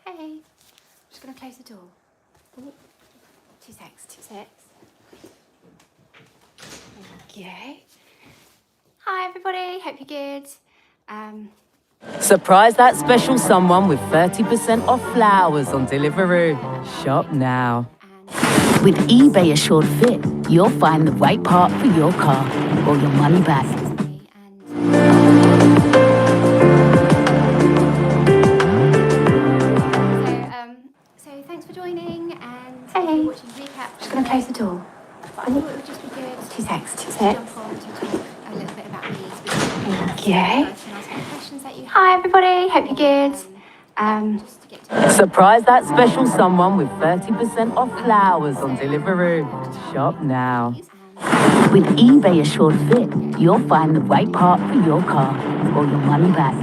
Hey, I'm just going to close the door. Ooh, 2 secs, 2 secs. Thank you. Hi everybody, hope you're good. Surprise that special someone with 30% off flowers on Deliveroo. Shop now. With eBay Assured Fit, you'll find the right part for your car or your money back. So thanks for joining and watching recap. Just going to close the door. I thought it would just be good. 2 secs, 2 secs. Jump on to talk a little bit about me. Thank you. Ask any questions that you have. Hi everybody, hope you're good. Just to get to Surprise that special someone with 30% off flowers on Deliveroo. Shop now. With eBay Assured Fit, you'll find the right part for your car or your money back.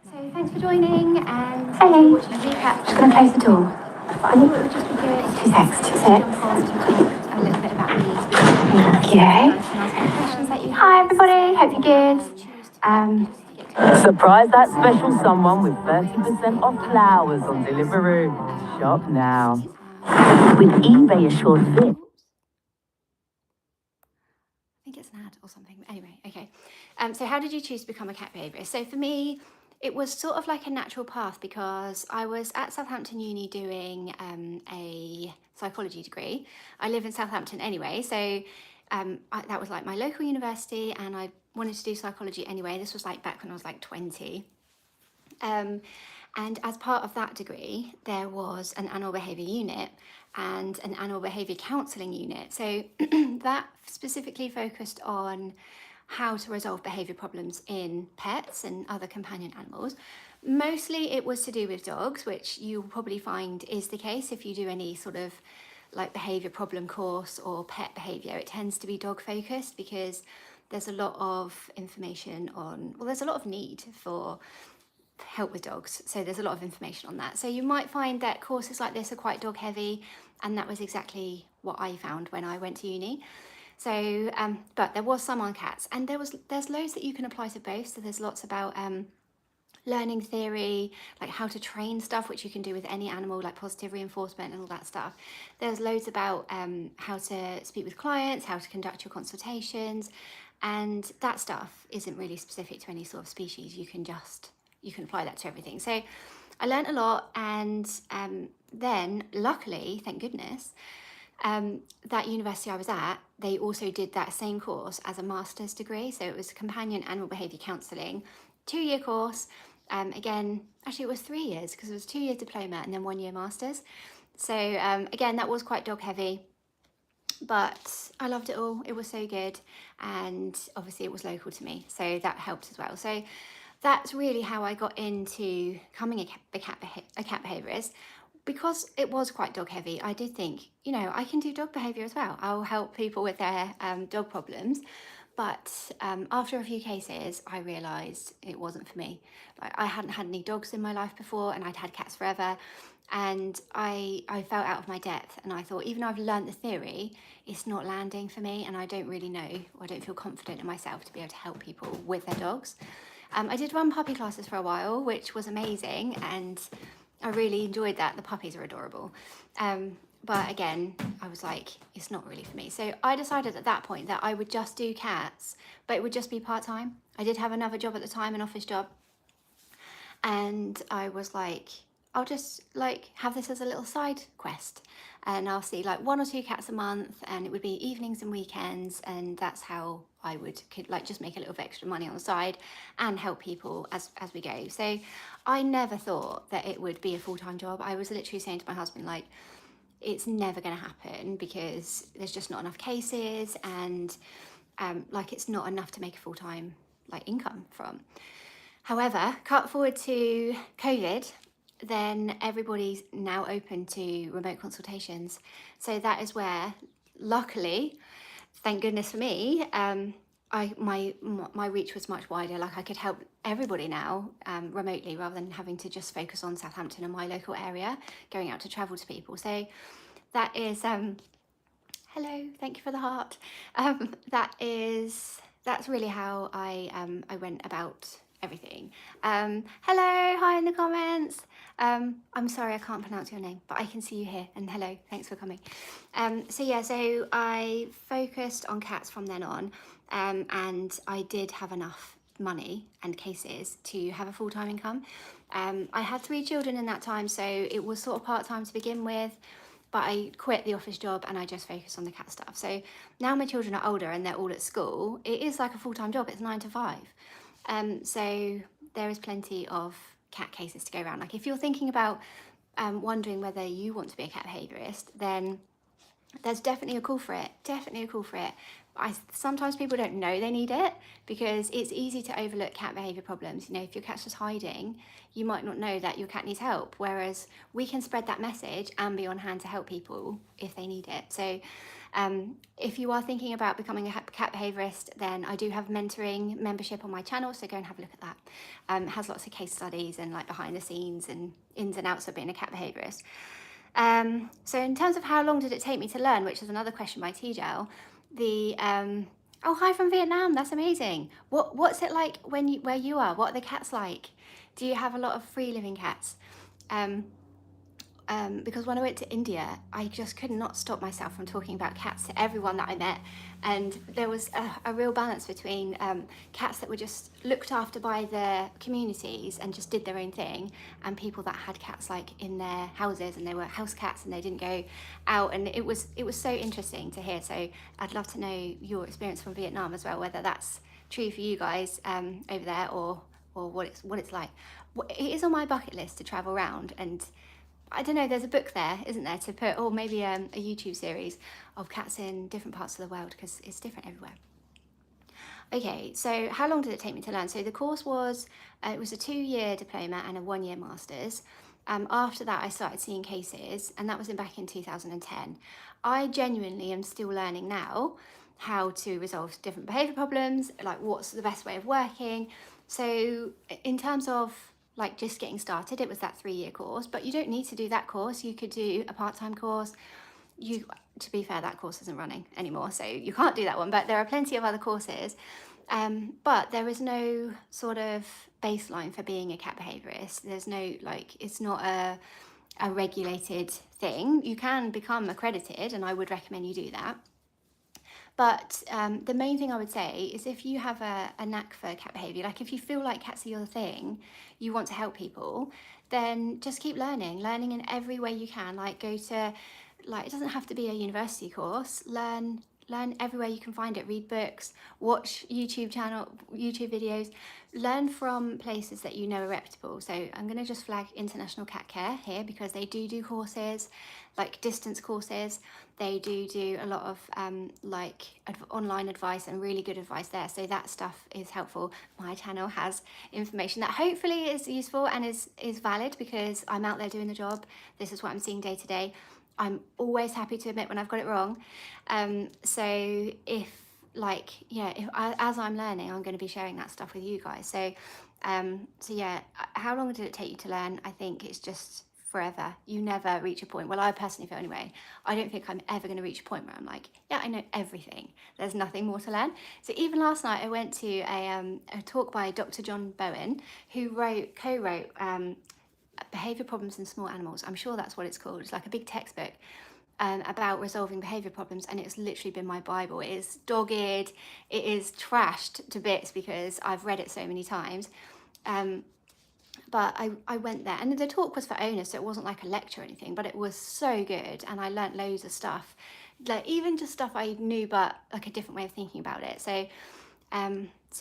So thanks for joining and watching recap. Just going to close the door. I thought it would just be good. 2 secs, 2 secs. Jump on to talk a little bit about me. Thank you. Hi everybody, hope you're good. Surprise that special someone with 30% off flowers on Deliveroo. Shop now. With eBay Assured Fit. I think it's an ad or something. But anyway, okay. So how did you choose to become a cat behaviourist? So for me, it was sort of like a natural path because I was at Southampton Uni doing a psychology degree. I live in Southampton anyway, so that was like my local university, and I wanted to do psychology anyway. This was like back when I was like 20. And as part of that degree, there was an animal behaviour unit and an animal behaviour counselling unit. So that specifically focused on how to resolve behaviour problems in pets and other companion animals. Mostly it was to do with dogs, which you'll probably find is the case if you do any sort of like behaviour problem course or pet behaviour. It tends to be dog focused because there's a lot of information on, well, there's a lot of need for help with dogs, so there's a lot of information on that. So you might find that courses like this are quite dog heavy, and that was exactly what I found when I went to uni. So but there was some on cats, and there's loads that you can apply to both. So there's lots about learning theory, like how to train stuff, which you can do with any animal, like positive reinforcement and all that stuff. There's loads about how to speak with clients, how to conduct your consultations, and that stuff isn't really specific to any sort of species. You can apply that to everything. So I learned a lot, and then luckily, thank goodness, that university I was at, they also did that same course as a master's degree. So it was companion animal behaviour counselling, 2-year course. Again, actually it was 3 years because it was 2-year diploma and then 1-year masters. So again, that was quite dog heavy, but I loved it all. It was so good, and obviously it was local to me, so that helped as well. So that's really how I got into becoming a cat behaviourist. Because it was quite dog heavy, I did think, I can do dog behaviour as well. I'll help people with their dog problems. But after a few cases, I realised it wasn't for me. Like, I hadn't had any dogs in my life before, and I'd had cats forever. And I felt out of my depth, and I thought, even though I've learnt the theory, it's not landing for me, and I don't really know, I don't feel confident in myself to be able to help people with their dogs. I did run puppy classes for a while, which was amazing, and I really enjoyed that. The puppies are adorable. But again, I was like, it's not really for me. So I decided at that point that I would just do cats, but it would just be part-time. I did have another job at the time, an office job. And I was like, I'll just like have this as a little side quest, and I'll see like 1 or 2 cats a month, and it would be evenings and weekends, and that's how I could like just make a little bit extra money on the side and help people as we go. So I never thought that it would be a full-time job. I was literally saying to my husband, like, it's never going to happen because there's just not enough cases, and like it's not enough to make a full-time like income from. However, cut forward to COVID, then everybody's now open to remote consultations. So that is where, luckily, thank goodness for me, my reach was much wider. Like, I could help everybody now remotely, rather than having to just focus on Southampton and my local area, going out to travel to people. So that is hello, thank you for the heart. That is that's really how I went about everything. Hello, hi in the comments. I'm sorry I can't pronounce your name, but I can see you here. And hello, thanks for coming. So yeah, so I focused on cats from then on, and I did have enough money and cases to have a full-time income. I had 3 children in that time, so it was sort of part-time to begin with. But I quit the office job and I just focused on the cat stuff. So now my children are older and they're all at school, it is like a full-time job. It's 9 to 5. So there is plenty of cat cases to go around. Like if you're thinking about wondering whether you want to be a cat behaviourist, then there's definitely a call for it. Definitely a call for it. Sometimes people don't know they need it because it's easy to overlook cat behaviour problems. You know, if your cat's just hiding, you might not know that your cat needs help. Whereas we can spread that message and be on hand to help people if they need it. So if you are thinking about becoming a cat behaviourist, then I do have mentoring membership on my channel, so go and have a look at that. It has lots of case studies and like behind the scenes and ins and outs of being a cat behaviourist. So in terms of how long did it take me to learn, which is another question by Tjel, oh, hi from Vietnam, that's amazing. What's it like where you are? What are the cats like? Do you have a lot of free living cats? Because when I went to India, I just could not stop myself from talking about cats to everyone that I met. And there was a real balance between cats that were just looked after by the communities and just did their own thing, and people that had cats like in their houses and they were house cats and they didn't go out. And it was so interesting to hear. So I'd love to know your experience from Vietnam as well, whether that's true for you guys over there or what it's like. It is on my bucket list to travel around, and I don't know, there's a book there, isn't there, to put, or maybe a YouTube series of cats in different parts of the world, because it's different everywhere. Okay, so how long did it take me to learn? So the course was, it was a 2-year diploma and a 1-year master's. After that, I started seeing cases, and that was back in 2010. I genuinely am still learning now how to resolve different behaviour problems, like what's the best way of working. So in terms of like just getting started, it was that 3-year course, but you don't need to do that course. You could do a part-time course. To be fair, that course isn't running anymore, so you can't do that one, but there are plenty of other courses. But there is no sort of baseline for being a cat behaviourist. There's no, like, it's not a regulated thing. You can become accredited, and I would recommend you do that. But the main thing I would say is if you have a knack for cat behaviour, like if you feel like cats are your thing, you want to help people, then just keep learning in every way you can. Like go to, like, it doesn't have to be a university course. Learn everywhere you can find it. Read books, watch YouTube videos, learn from places that you know are reputable. So I'm going to just flag International Cat Care here because they do courses, like distance courses. They do a lot of online advice and really good advice there. So that stuff is helpful. My channel has information that hopefully is useful and is valid because I'm out there doing the job. This is what I'm seeing day to day. I'm always happy to admit when I've got it wrong. So if as I'm learning, I'm going to be sharing that stuff with you guys. So yeah, how long did it take you to learn? I think it's just forever. You never reach a point. Well, I personally feel anyway. I don't think I'm ever going to reach a point where I'm like, yeah, I know everything. There's nothing more to learn. So even last night, I went to a talk by Dr. John Bowen, who co-wrote Behaviour Problems in Small Animals. I'm sure that's what it's called. It's like a big textbook about resolving behaviour problems, and it's literally been my Bible. It is dogged, it is trashed to bits because I've read it so many times. But I went there, and the talk was for owners, so it wasn't like a lecture or anything, but it was so good, and I learnt loads of stuff, like even just stuff I knew, but like a different way of thinking about it. So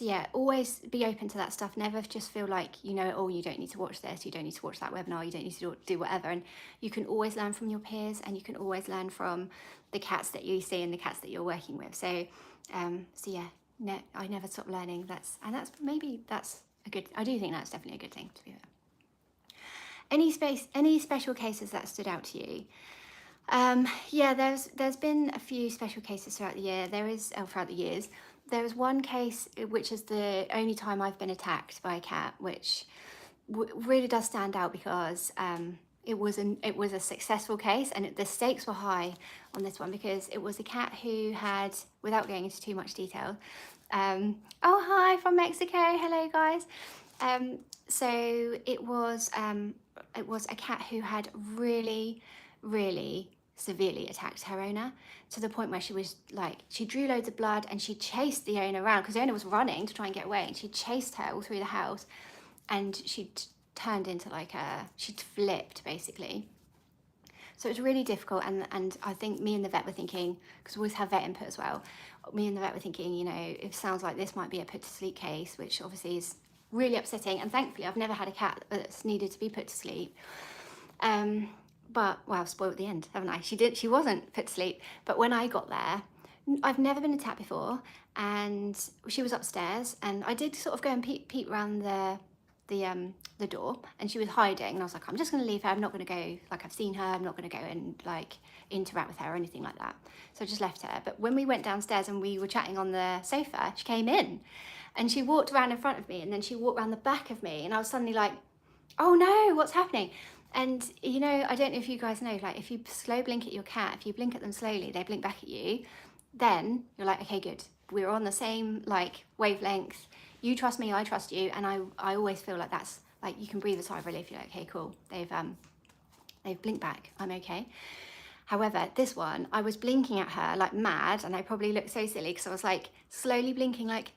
yeah, always be open to that stuff. Never just feel like you know it all. You don't need to watch this, you don't need to watch that webinar, you don't need to do whatever. And you can always learn from your peers, and you can always learn from the cats that you see and the cats that you're working with. So yeah, I never stop learning. I do think that's definitely a good thing, to be fair. Any special cases that stood out to you? Yeah, there's been a few special cases throughout the year. Throughout the years. There was one case which is the only time I've been attacked by a cat, which really does stand out because it was a successful case, and the stakes were high on this one because it was a cat who had, without going into too much detail, oh hi from Mexico, hello guys. So it was a cat who had really, really severely attacked her owner, to the point where she was like, she drew loads of blood and she chased the owner around because the owner was running to try and get away, and she chased her all through the house, and she'd turned into like she'd flipped basically. So it was really difficult, and I think me and the vet were thinking, because we always have vet input as well, me and the vet were thinking, you know, it sounds like this might be a put to sleep case, which obviously is really upsetting, and thankfully I've never had a cat that's needed to be put to sleep. But, well, I've spoiled the end, haven't I? She wasn't put to sleep, but when I got there, I've never been attacked before, and she was upstairs, and I did sort of go and peep around the door, and she was hiding, and I was like, I'm just going to leave her. I'm not going to go, like, I've seen her, I'm not going to go and like interact with her or anything like that. So I just left her. But when we went downstairs and we were chatting on the sofa, she came in and she walked around in front of me, and then she walked around the back of me, and I was suddenly like, oh no, what's happening? And you know, I don't know if you guys know, like if you slow blink at your cat, if you blink at them slowly, they blink back at you, then you're like, okay, good, we're on the same like wavelength, you trust me, I trust you. And I always feel like that's like, you can breathe a sigh of relief. You're like, okay, cool, they've blinked back, I'm okay. However, this one, I was blinking at her like mad, and I probably looked so silly because I was like slowly blinking, like,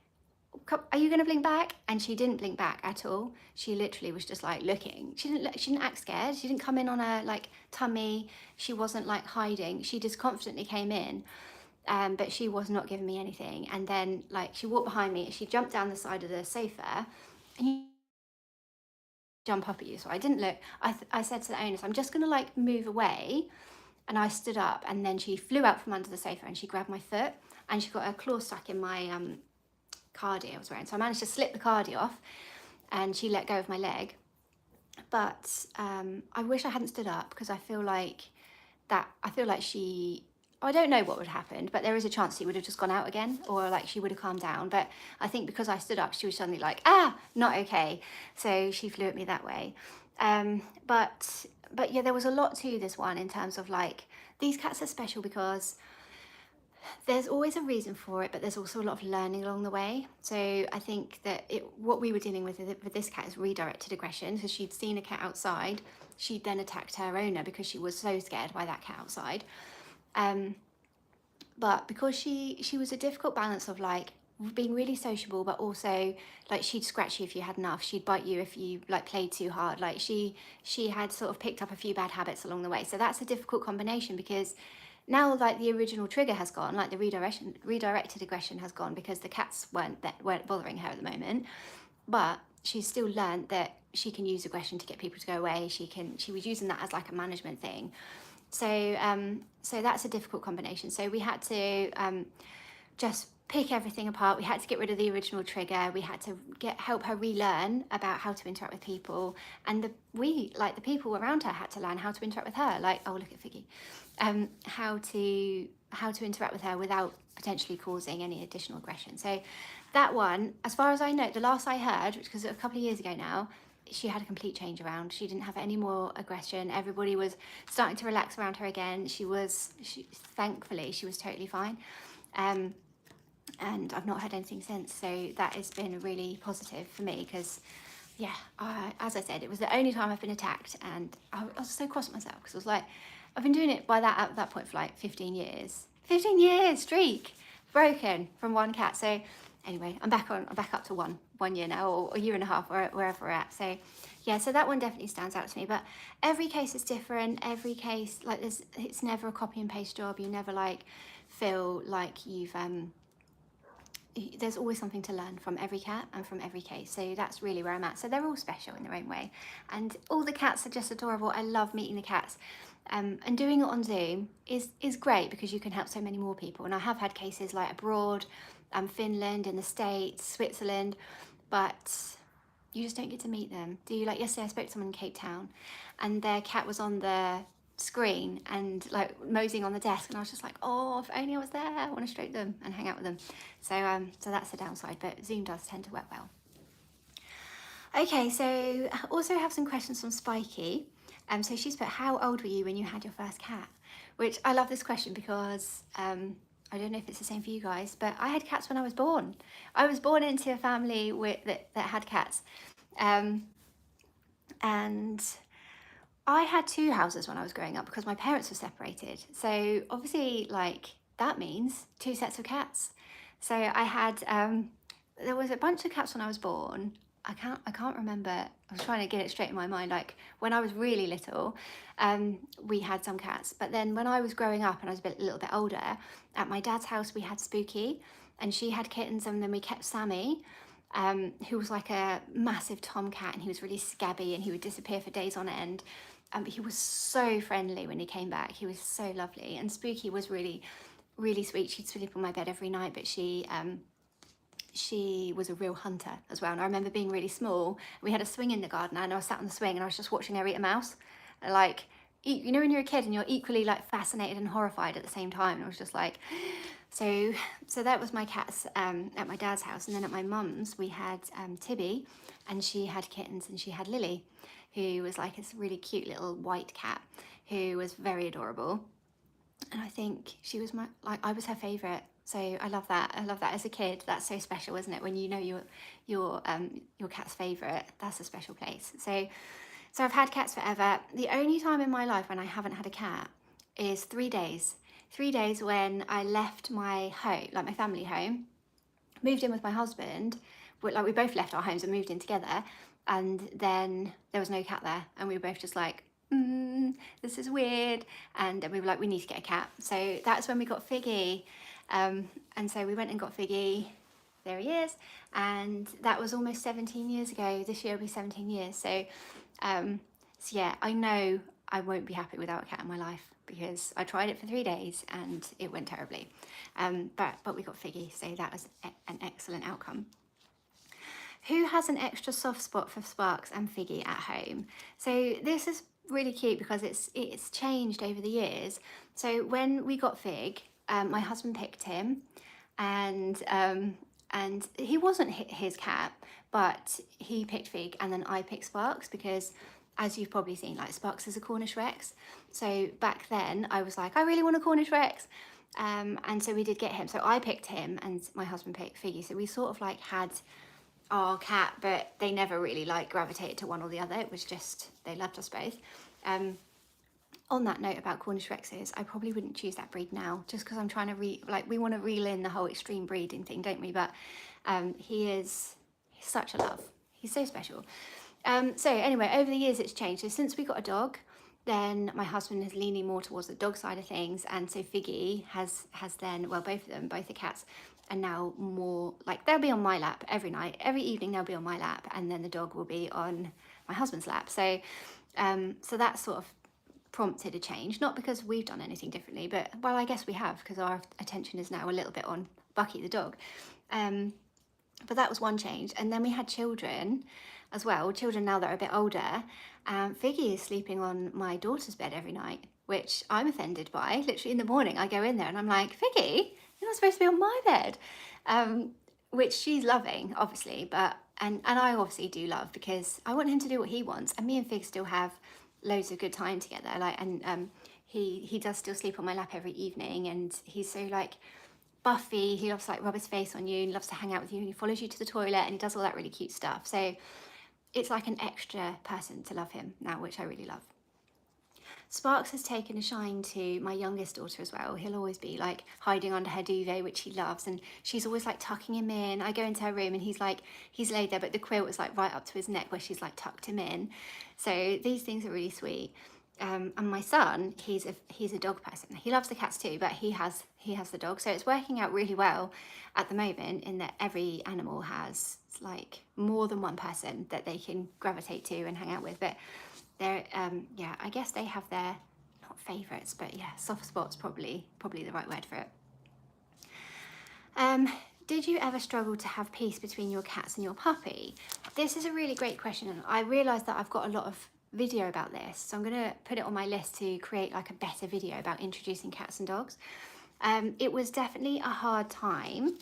are you going to blink back? And she didn't blink back at all. She literally was just like looking. She didn't act scared. She didn't come in on a like tummy. She wasn't like hiding. She just confidently came in. But she was not giving me anything. And then like she walked behind me, she jumped down the side of the sofa, and you jump up at you. So I didn't look. I said to the owners, I'm just going to like move away. And I stood up, and then she flew out from under the sofa and she grabbed my foot, and she got her claw stuck in my cardi I was wearing. So I managed to slip the cardi off, and she let go of my leg. But I wish I hadn't stood up, because I feel like she, I don't know what would have happened, but there is a chance she would have just gone out again, or like she would have calmed down. But I think because I stood up, she was suddenly like, not okay. So she flew at me that way. But yeah, there was a lot to this one in terms of like, these cats are special because there's always a reason for it, but there's also a lot of learning along the way. So I think that what we were dealing with this cat is redirected aggression. So she'd seen a cat outside, she'd then attacked her owner because she was so scared by that cat outside. But because she was a difficult balance of like being really sociable, but also like she'd scratch you if you had enough, she'd bite you if you like played too hard. Like she had sort of picked up a few bad habits along the way. So that's a difficult combination, because now like the original trigger has gone, like the redirected aggression has gone, because the cats weren't bothering her at the moment, but she's still learned that she can use aggression to get people to go away. She was using that as like a management thing. So so that's a difficult combination. So we had to just pick everything apart. We had to get rid of the original trigger. We had to help her relearn about how to interact with people, and the people around her had to learn how to interact with her. Like, oh, look at Figgy, how to interact with her without potentially causing any additional aggression. So that one, as far as I know, the last I heard, which was a couple of years ago now, she had a complete change around. She didn't have any more aggression. Everybody was starting to relax around her again. Thankfully, she was totally fine. And I've not heard anything since. So that has been really positive for me, because yeah, as I said, it was the only time I've been attacked, and I was so cross at myself, because I was like, I've been doing it at that point for like 15 years. 15 years streak broken from one cat. So anyway, I'm back up to one year now, or a year and a half, or wherever we're at. So yeah, so that one definitely stands out to me. But every case is different. Every case, like, it's never a copy and paste job. You never like feel like there's always something to learn from every cat and from every case. So that's really where I'm at. So they're all special in their own way, and all the cats are just adorable. I love meeting the cats. And doing it on Zoom is great, because you can help so many more people. And I have had cases like abroad, Finland, in the States, Switzerland, but you just don't get to meet them, do you? Like yesterday I spoke to someone in Cape Town, and their cat was on the screen and like moseying on the desk, and I was just like, oh, if only I was there, I want to stroke them and hang out with them. So that's the downside, but Zoom does tend to work well. Okay, so I also have some questions from Spiky. So she's put, how old were you when you had your first cat? Which I love this question because I don't know if it's the same for you guys, but I had cats when I was born. I was born into a family that had cats. And I had two houses when I was growing up because my parents were separated. So obviously, like, that means two sets of cats. So I had, there was a bunch of cats when I was born. I can't remember. I was trying to get it straight in my mind. Like when I was really little, we had some cats. But then when I was growing up and I was a little bit older, at my dad's house we had Spooky, and she had kittens, and then we kept Sammy, who was like a massive tomcat, and he was really scabby and he would disappear for days on end. He was so friendly when he came back. He was so lovely, and Spooky was really, really sweet. She'd sleep on my bed every night, but she was a real hunter as well. And I remember being really small. We had a swing in the garden, and I was sat on the swing and I was just watching her eat a mouse. Like, you know, when you're a kid and you're equally like fascinated and horrified at the same time. And I was just like, so that was my cats at my dad's house. And then at my mum's, we had Tibby, and she had kittens, and she had Lily, who was like this really cute little white cat who was very adorable. And I think she was I was her favourite. So I love that. I love that as a kid. That's so special, isn't it? When you know your cat's favourite, that's a special place. So I've had cats forever. The only time in my life when I haven't had a cat is 3 days. 3 days when I left my home, like my family home, moved in with my husband. Like we both left our homes and moved in together, and then there was no cat there, and we were both just like, this is weird, and we were like, we need to get a cat. So that's when we got Figgy, and so we went and got Figgy. There he is, and that was almost 17 years ago. This year will be 17 years. So yeah, I know I won't be happy without a cat in my life, because I tried it for 3 days and it went terribly. But we got Figgy, so that was an excellent outcome. Who has an extra soft spot for Sparks and Figgy at home? So this is really cute because it's changed over the years. So when we got Fig, my husband picked him, and he wasn't his cat, but he picked Fig, and then I picked Sparks because, as you've probably seen, like, Sparks is a Cornish Rex. So back then I was like, I really want a Cornish Rex. And so we did get him. So I picked him and my husband picked Figgy. So we sort of like had our cat, but they never really like gravitated to one or the other. It was just, they loved us both. On that note about Cornish Rexes, I probably wouldn't choose that breed now, just because I'm trying to we want to reel in the whole extreme breeding thing, don't we? But he's such a love. He's so special. So anyway, over the years it's changed. So since we got a dog, then my husband is leaning more towards the dog side of things, and so Figgy has then, well, both of them, both the cats, and now more like they'll be on my lap every night, every evening they'll be on my lap, and then the dog will be on my husband's lap. So that sort of prompted a change, not because we've done anything differently, but, well, I guess we have, because our attention is now a little bit on Bucky the dog. But that was one change. And then we had children as well, children now that are a bit older. Figgy is sleeping on my daughter's bed every night, which I'm offended by. Literally in the morning I go in there and I'm like, Figgy, you're not supposed to be on my bed, which she's loving, obviously, but and I obviously do love, because I want him to do what he wants, and me and Fig still have loads of good time together. Like, and he does still sleep on my lap every evening, and he's so like Buffy. He loves to like rub his face on you and loves to hang out with you, and he follows you to the toilet, and he does all that really cute stuff. So it's like an extra person to love him now, which I really love. Sparks has taken a shine to my youngest daughter as well. He'll always be like hiding under her duvet, which he loves, and she's always like tucking him in. I go into her room and he's laid there, but the quilt is like right up to his neck where she's like tucked him in. So these things are really sweet. And my son, he's a dog person. He loves the cats too, but he has the dog. So it's working out really well at the moment, in that every animal has like more than one person that they can gravitate to and hang out with. But they're yeah, I guess they have their, not favourites, but yeah, soft spots, probably the right word for it. Did you ever struggle to have peace between your cats and your puppy? This is a really great question, and I realise that I've got a lot of video about this, so I'm going to put it on my list to create like a better video about introducing cats and dogs. It was definitely a hard time,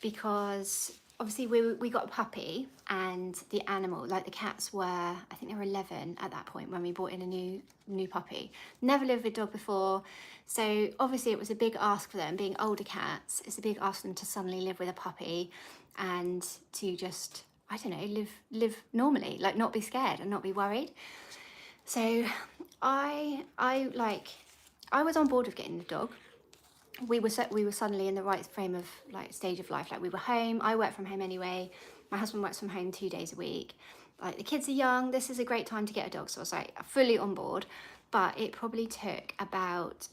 because obviously we got a puppy, and the animal, like the cats were, I think they were 11 at that point when we brought in a new puppy. Never lived with a dog before, so obviously it was a big ask for them. Being older cats, it's a big ask for them to suddenly live with a puppy and to just, I don't know, live normally, like not be scared and not be worried. So I was on board with getting the dog. We were suddenly in the right frame of like stage of life. Like we were home. I work from home anyway. My husband works from home 2 days a week. Like the kids are young. This is a great time to get a dog. So I was like fully on board. But it probably took about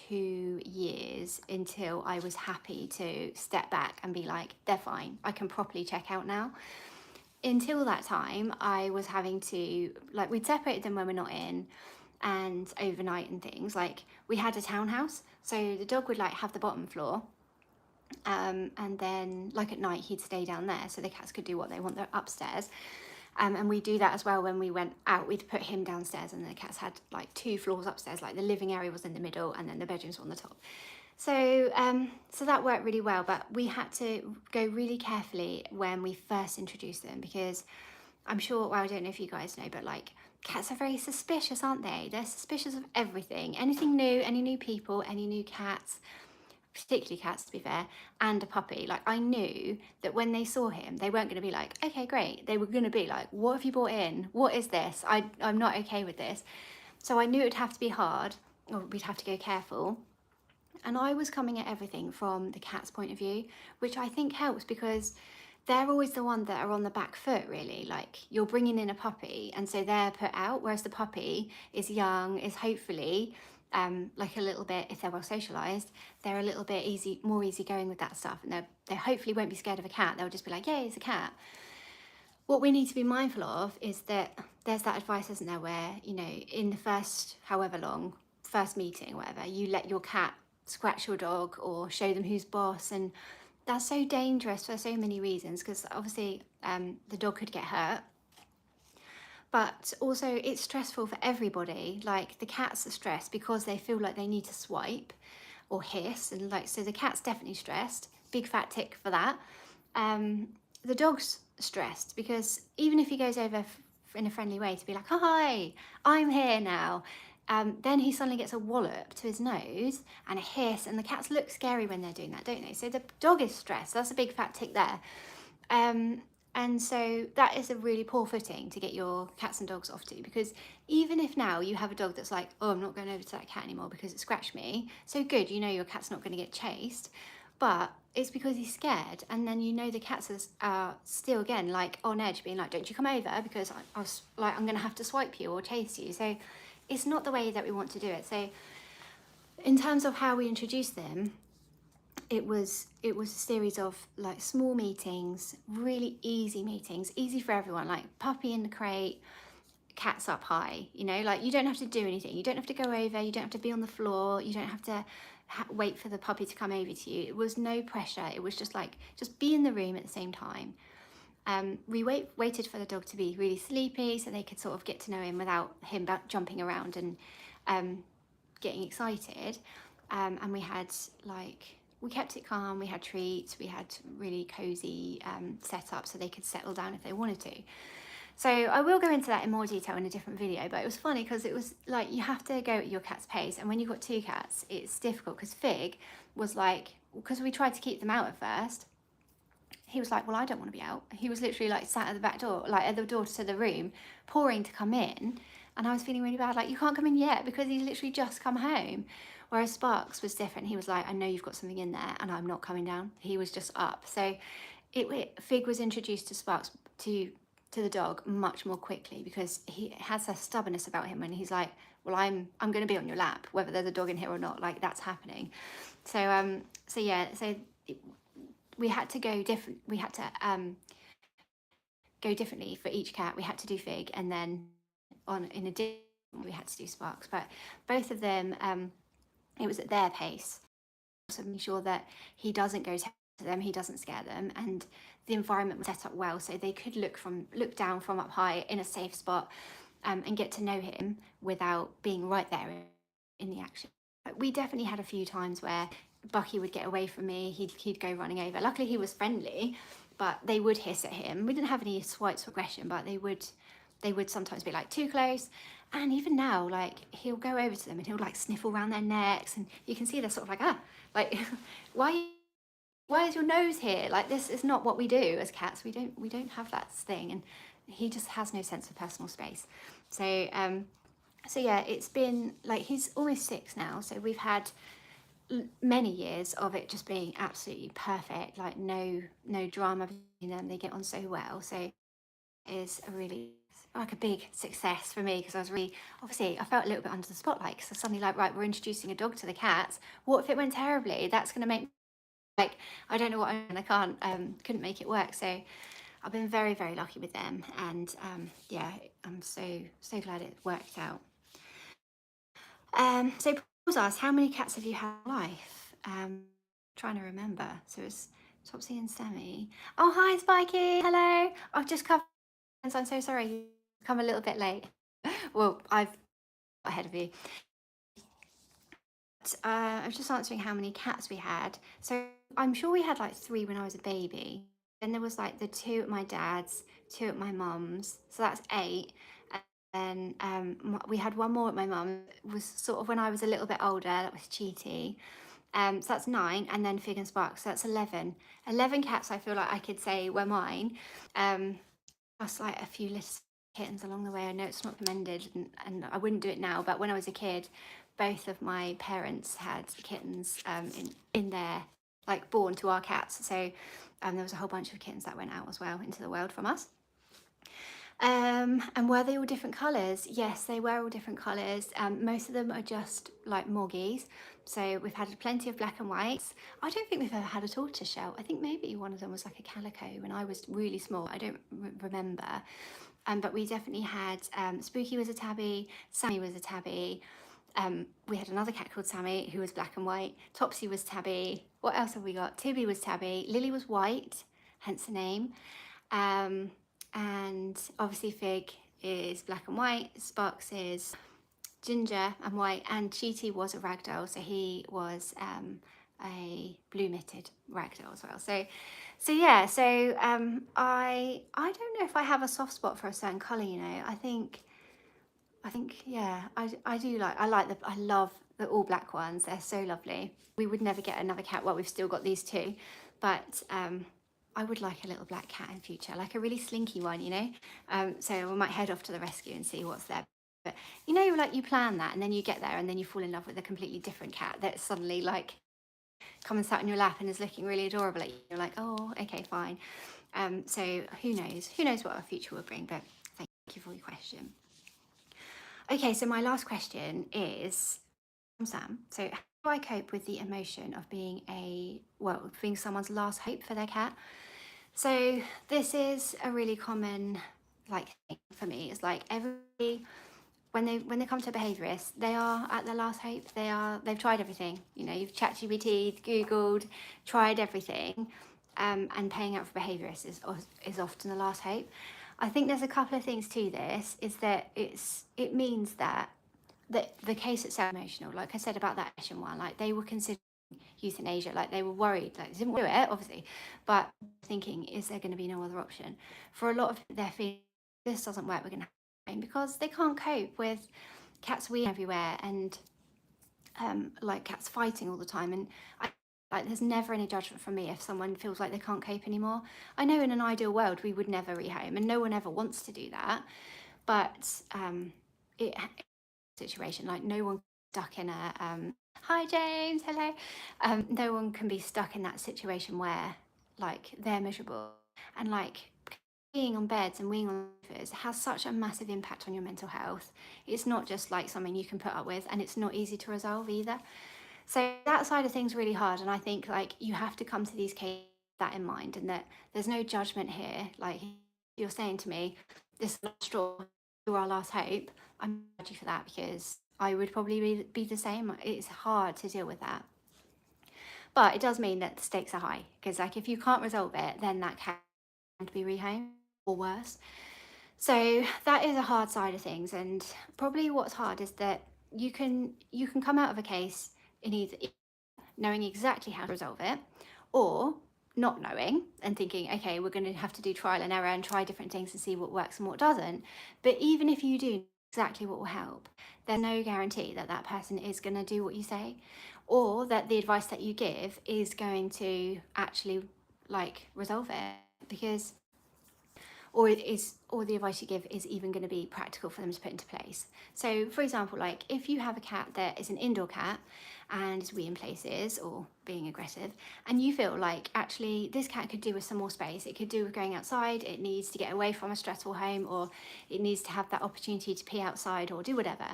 2 years until I was happy to step back and be like, they're fine. I can properly check out now. Until that time, I was having to, like, we'd separated them when we're not in and overnight and things. Like, we had a townhouse, so the dog would like have the bottom floor, and then like at night he'd stay down there so the cats could do what they want. They're upstairs. And we do that as well when we went out. We'd put him downstairs, and the cats had like 2 floors upstairs. Like the living area was in the middle, and then the bedrooms were on the top. So so that worked really well, but we had to go really carefully when we first introduced them, because I'm sure, well, I don't know if you guys know, but like cats are very suspicious, aren't they? They're suspicious of everything, anything new, any new people, any new cats, particularly cats to be fair, and a puppy. Like I knew that when they saw him, they weren't going to be like, okay, great. They were going to be like, what have you brought in? What is this? I'm not okay with this. So I knew it'd have to be hard, or we'd have to go careful. And I was coming at everything from the cat's point of view, which I think helps, because they're always the one that are on the back foot, really. Like you're bringing in a puppy, and so they're put out, whereas the puppy is young, is hopefully like a little bit, if they're well socialized, they're a little bit more easygoing with that stuff, and they hopefully won't be scared of a cat. They'll just be like, yeah, it's a cat. What we need to be mindful of is that there's that advice, isn't there, where, you know, in the first however long, first meeting, whatever, you let your cat scratch your dog or show them who's boss. And that's so dangerous for so many reasons, because obviously the dog could get hurt, but also it's stressful for everybody. Like the cats are stressed because they feel like they need to swipe or hiss, and like, so the cat's definitely stressed, big fat tick for that. The dog's stressed because even if he goes over in a friendly way to be like, hi, I'm here now, then he suddenly gets a wallop to his nose and a hiss, and the cats look scary when they're doing that, don't they? So the dog is stressed. That's a big fat tick there. And so that is a really poor footing to get your cats and dogs off to, because even if now you have a dog that's like, oh, I'm not going over to that cat anymore because it scratched me, so good, you know your cat's not going to get chased, but it's because he's scared. And then you know the cats are still, again, like on edge, being like, don't you come over because I was like, I'm going to have to swipe you or chase you. So it's not the way that we want to do it. So in terms of how we introduce them, it was a series of like small meetings, really easy meetings, easy for everyone, like puppy in the crate, cats up high, you know, like you don't have to do anything. You don't have to go over, you don't have to be on the floor, you don't have to wait for the puppy to come over to you. It was no pressure. It was just like, just be in the room at the same time. We waited for the dog to be really sleepy so they could sort of get to know him without him jumping around and getting excited. And we had like, we kept it calm, we had treats, we had really cozy setup so they could settle down if they wanted to. So I will go into that in more detail in a different video, but it was funny because it was like, you have to go at your cat's pace. And when you've got 2 cats, it's difficult, because Fig was like, because we tried to keep them out at first, he was like, well, I don't want to be out. He was literally like sat at the back door, like at the door to the room, pouring to come in. And I was feeling really bad, like, you can't come in yet because he's literally just come home. Whereas Sparks was different. He was like, I know you've got something in there and I'm not coming down. He was just up. So Fig was introduced to Sparks, to the dog, much more quickly, because he has a stubbornness about him, and he's like, well, I'm going to be on your lap whether there's a dog in here or not. Like, that's happening. So so yeah, so we had to go different. We had to go differently for each cat. We had to do Fig, and then in addition we had to do Sparks. But both of them, it was at their pace. So make sure that he doesn't go to them, he doesn't scare them, and the environment was set up well so they could look down from up high in a safe spot, and get to know him without being right there in the action. We definitely had a few times where Bucky would get away from me. He'd go running over. Luckily, he was friendly, but they would hiss at him. We didn't have any swipes of aggression, but they would sometimes be like too close. And even now, like he'll go over to them and he'll like sniffle around their necks, and you can see they're sort of like, like why is your nose here? Like, this is not what we do as cats. We don't have that thing, and he just has no sense of personal space. So so yeah, it's been like, he's almost 6 now, so we've had many years of it just being absolutely perfect, like no drama between them. They get on so well. So it is a really like a big success for me, because I was really, obviously I felt a little bit under the spotlight, because I suddenly like, right, we're introducing a dog to the cats. What if it went terribly? That's going to make, like, I don't know what I can't couldn't make it work. So I've been very, very lucky with them, and yeah, I'm so glad it worked out. So Paul's asked, how many cats have you had in life? Trying to remember. So it's Topsy and Sammy. Oh, hi Spiky, hello. I've just covered, so I'm so sorry, you come a little bit late. Well, I've got ahead of you. I was just answering how many cats we had. So I'm sure we had like 3 when I was a baby. Then there was like the 2 at my dad's, 2 at my mum's. So that's 8. And then we had 1 more at my mum. It was sort of when I was a little bit older. That was Cheaty. So that's 9. And then Fig and Spark. So that's 11. 11 cats I feel like I could say were mine. Plus like a few little kittens along the way. I know it's not recommended, and I wouldn't do it now, but when I was a kid, both of my parents had kittens in their, like, born to our cats. So there was a whole bunch of kittens that went out as well into the world from us. And were they all different colours? Yes, they were all different colours. Most of them are just like Moggies. So we've had plenty of black and whites. I don't think we've ever had a tortoiseshell. I think maybe one of them was like a calico when I was really small. I don't remember. But we definitely had, Spooky was a tabby, Sammy was a tabby. We had another cat called Sammy who was black and white. Topsy was tabby. What else have we got? Tibby was tabby. Lily was white, hence the name. And obviously Fig is black and white. Sparks is ginger and white, and Cheaty was a ragdoll, so he was a blue-mitted ragdoll as well. So yeah, so I don't know if I have a soft spot for a certain colour, you know. I think yeah, I do like, I love the all black ones. They're so lovely. We would never get another cat. Well, we've still got these 2, but I would like a little black cat in future, like a really slinky one, you know. So we might head off to the rescue and see what's there. But you know, like, you plan that and then you get there and then you fall in love with a completely different cat that's suddenly like come and sat on your lap and is looking really adorable at you. You're like, oh, okay, fine. So who knows what our future will bring. But thank you for your question. Okay, so my last question is from Sam. So how do I cope with the emotion of being being someone's last hope for their cat? So this is a really common thing for me. It's like everybody, when they come to a behaviourist, they are at their last hope. They've tried everything. You know, you've ChatGPT, Googled, tried everything, and paying out for behaviourists is often the last hope. I think there's a couple of things to this. Is that it means that the case itself is emotional. Like I said about that Asian one, like they were considering euthanasia, like they were worried, like they didn't want to do it, obviously, but thinking, is there going to be no other option? For a lot of their feeling, this doesn't work, we're going to have to, because they can't cope with cats weeing everywhere and like cats fighting all the time. And like, there's never any judgment from me if someone feels like they can't cope anymore. I know in an ideal world we would never rehome, and no one ever wants to do that, but it situation, like no one stuck in a hi James, hello. No one can be stuck in that situation where like they're miserable, and like being on beds and weeing on sofas has such a massive impact on your mental health. It's not just like something you can put up with, and it's not easy to resolve either. So that side of things really hard, and I think like you have to come to these cases with that in mind, and that there's no judgment here. Like, you're saying to me, this last straw, you're our last hope, I'm glad you for that, because I would probably be the same. It's hard to deal with that, but it does mean that the stakes are high, because like if you can't resolve it, then that can be rehomed or worse. So that is a hard side of things, and probably what's hard is that you can come out of a case in either knowing exactly how to resolve it, or not knowing and thinking, okay, we're going to have to do trial and error and try different things and see what works and what doesn't. But even if you do exactly what will help, there's no guarantee that that person is going to do what you say, or that the advice that you give is going to actually like resolve it, because or the advice you give is even going to be practical for them to put into place. So for example, like if you have a cat that is an indoor cat and is weeing places or being aggressive, and you feel like actually this cat could do with some more space, it could do with going outside, it needs to get away from a stressful home, or it needs to have that opportunity to pee outside or do whatever,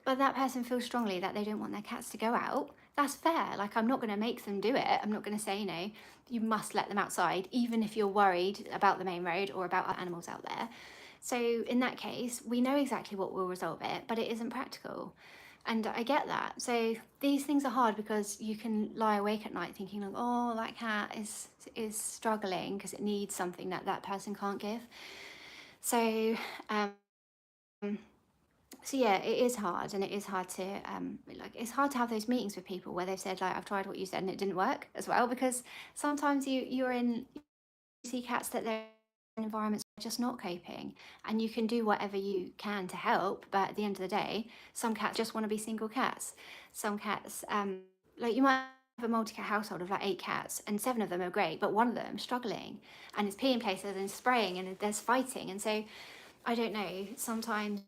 but that person feels strongly that they don't want their cats to go out, that's fair. Like, I'm not going to make them do it. I'm not going to say, you must let them outside, even if you're worried about the main road or about animals out there. So in that case, we know exactly what will resolve it, but it isn't practical. And I get that. So these things are hard because you can lie awake at night thinking like, oh, that cat is struggling because it needs something that that person can't give. So so yeah, it is hard, and it is hard to it's hard to have those meetings with people where they've said like, I've tried what you said and it didn't work as well, because sometimes you see cats that their environments are just not coping, and you can do whatever you can to help, but at the end of the day, some cats just want to be single cats. Some cats like you might have a multi-cat household of like 8 cats and 7 of them are great, but one of them struggling and is peeing places and spraying and there's fighting. And so I don't know, sometimes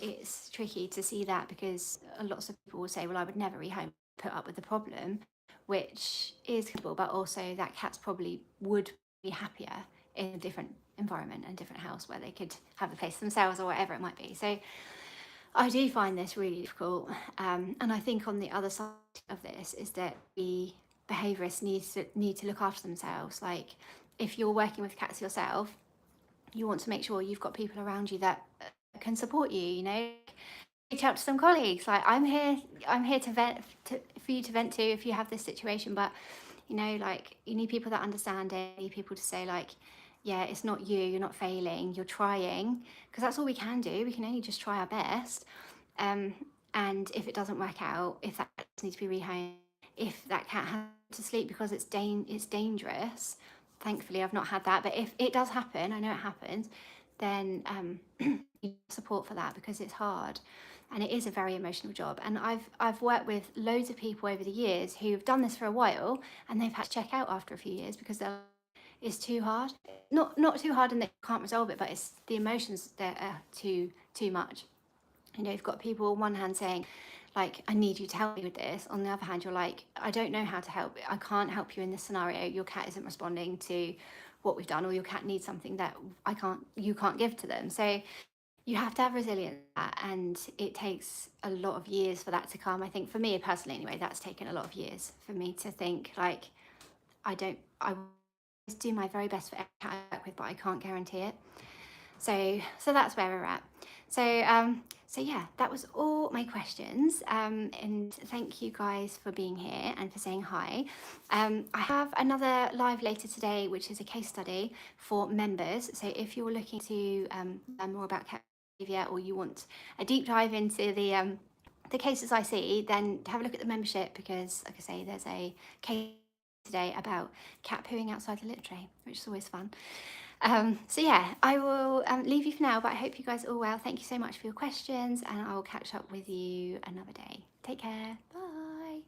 it's tricky to see that, because lots of people will say, well, I would never rehome, put up with the problem, which is comfortable, but also that cats probably would be happier in a different environment and different house where they could have the place themselves or whatever it might be. So I do find this really difficult, and I think on the other side of this is that the behaviourists need to look after themselves. Like, if you're working with cats yourself, you want to make sure you've got people around you that can support you, reach out to some colleagues. Like, I'm here to vent for you to vent to if you have this situation, but like, you need people that understand it. You need people to say like, yeah, it's not you, you're not failing, you're trying, because that's all we can do. We can only just try our best. And if it doesn't work out, if that needs to be rehomed, if that cat has to sleep because it's dangerous, thankfully I've not had that, but if it does happen, I know it happens, then you need support for that, because it's hard and it is a very emotional job. And I've worked with loads of people over the years who've done this for a while, and they've had to check out after a few years because it's too hard. Not too hard and they can't resolve it, but it's the emotions that are too much. You've got people on one hand saying like, I need you to help me with this. On the other hand, you're like, I don't know how to help. I can't help you in this scenario. Your cat isn't responding to what we've done, or your cat needs something that you can't give to them. So you have to have resilience, and it takes a lot of years for that to come. I think for me personally anyway, that's taken a lot of years for me to think like, I do my very best for every cat I work with, but I can't guarantee it. So that's where we're at. So yeah, that was all my questions, and thank you guys for being here and for saying hi. I have another live later today, which is a case study for members. So if you're looking to learn more about cat behaviour, or you want a deep dive into the cases I see, then have a look at the membership, because like I say, there's a case today about cat pooing outside the litter tray, which is always fun. So yeah, I will leave you for now, but I hope you guys are all well. Thank you so much for your questions, and I will catch up with you another day. Take care. Bye.